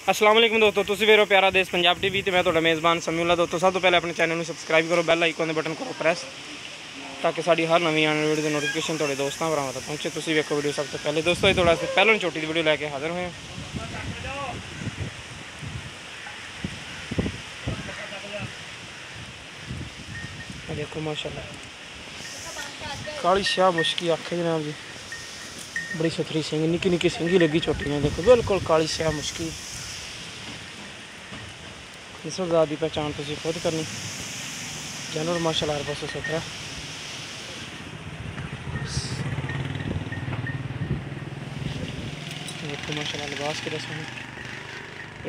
अस्सलाम वालेकुम दोस्तों, तुसीं वेख रहे हो प्यारा देश पंजाब टीवी ते मैं तुहाडा मेज़बान समीउल्लाह। दोस्तों सब तो पहले अपने चैनल में सबसक्राइब करो, बैल आइकन के बटन करो प्रेस ताकि साड़ी हर नवी आने वीडियो की नोटिफिकेशन तुहाडे दोस्तों भरावां तक पहुंचे। तुसीं वेखो वीडियो सब तो पहले। दोस्तों ये थोड़ा पहलों छोटी दी वीडियो लैके हाजिर हुए। देखो माशाल्लाह काली शाह मुश्की आखे जनाब जी, बड़ी सुथरी सिंगी, निक्की निक्की सिंगी लगी छोटियां। देखो बिल्कुल काली शाह मुश्की। नस्ल ज़ात की पहचान तुसीं खुद करनी। जानवर माशाल्लाह हर पासों सुथरा। देखो माशाल्लाह लिबास की रस्म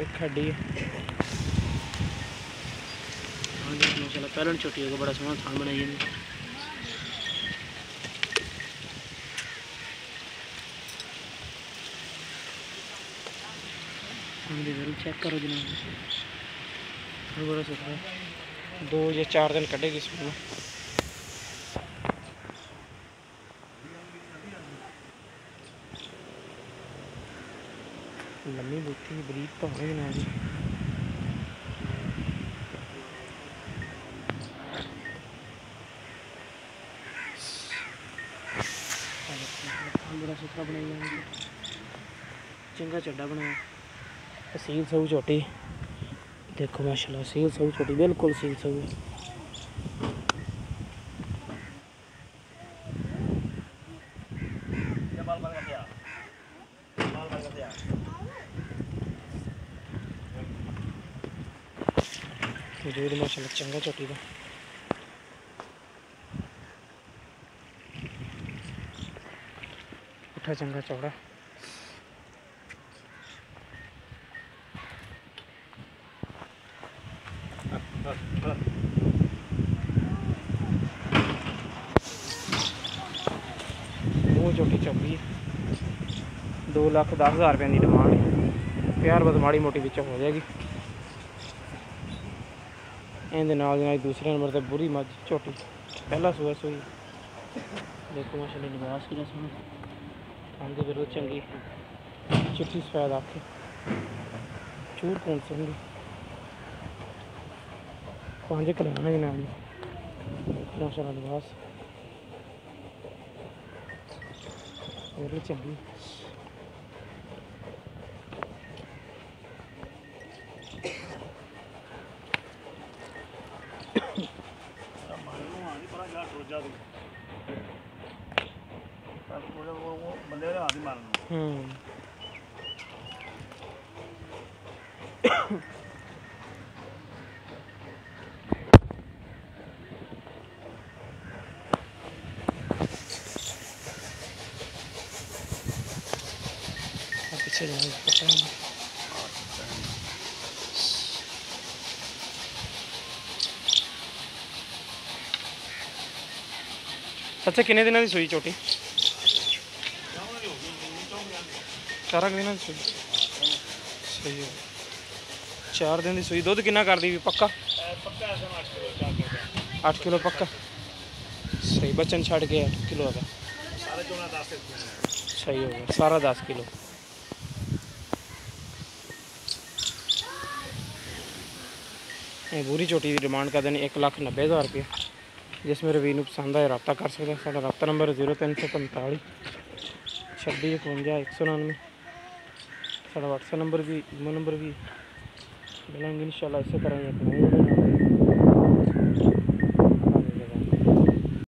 एक हड्डी है। हाँ जी माशाल्लाह पहलन छोटी होगा, बड़ा सोहना थान बनाई है। चेक करो जनाब, बड़ा सुथरा। 2 या 4 दिन कटेगी इसमें। लम्मी बूथी बरीक तो है जनाब जी। बड़ा सुथरा बनाई, चंगा चड्डा बनाया। सील सऊ छोटी, देखो माशाल्लाह सील सऊ छोटी, बिल्कुल सील सऊ है। वजूद माशाल्लाह चंगा छोटी का। पुट्ठा चंगा चौड़ा। मुँह छोटी चौकी है। 2,10,000 रुपये की डिमांड है। प्यार बस माड़ी मोटी बिचों हो जाएगी। इहदे नाल दूसरे नंबर पर बुरी मझ झोटी पहला सूआ सूई। देखो माशाल्लाह लिबास की रस्म खान की जरूरत चंगी, चिट्ठी सफेद आखे, चूर कौन संगी 5 कलाना जनाब जी। माशाल्लाह लिबास जरूरत चंगी। पीछे पता नहीं। अच्छा किन्ने दिन की सूई छोटी? 4 दिन की सूई। सही है, 4 दिन की सूई। दुध कितना कर दी पक्का? 8 किलो पक्का। सही, बचन छड़ के 8 किलो का सही हो गया, सारा 10 किलो। बुरी चोटी की डिमांड कर देनी 1,90,000 रुपये। जिस मेरे वीर पसंद आए रब्ता कर सकते। साਡਾ रब्ता नंबर 0345 26 51 199। साਡਾ व्हाट्सएप नंबर भी ईमो नंबर भी मिलेंगे इंशाल्लाह। इसी तरह ही अपना